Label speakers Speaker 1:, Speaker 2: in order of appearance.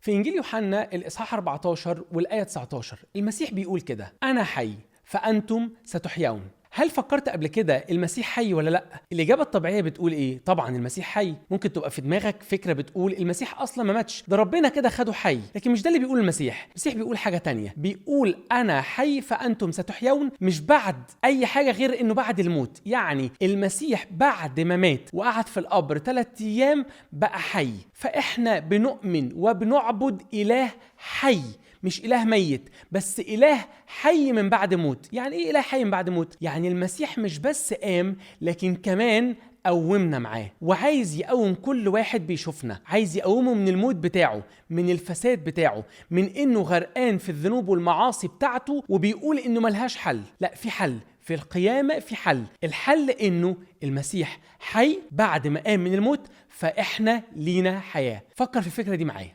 Speaker 1: في إنجيل يوحنا الإصحاح 14 والآية 19 المسيح بيقول كده: أنا حي فأنتم ستحيون. هل فكرت قبل كده المسيح حي ولا لا؟ الإجابة الطبيعية بتقول إيه؟ طبعا المسيح حي. ممكن تبقى في دماغك فكرة بتقول المسيح أصلا ما ماتش، ده ربنا كده خده حي، لكن مش ده اللي بيقول المسيح بيقول حاجة تانية، بيقول أنا حي فأنتم ستحيون، مش بعد أي حاجة غير إنه بعد الموت. يعني المسيح بعد ما مات وقعد في القبر 3 أيام بقى حي. فإحنا بنؤمن وبنعبد إله حي، مش إله ميت، بس إله حي من بعد موت. يعني إيه إله حي من بعد موت؟ يعني المسيح مش بس قام، لكن كمان قومنا معاه، وعايز يقوم كل واحد بيشوفنا، عايز يقومه من الموت بتاعه، من الفساد بتاعه، من إنه غرقان في الذنوب والمعاصي بتاعته وبيقول إنه ملهاش حل. لا، في حل في القيامة، في حل. الحل إنه المسيح حي بعد ما قام من الموت، فإحنا لينا حياة. فكر في الفكرة دي معايا.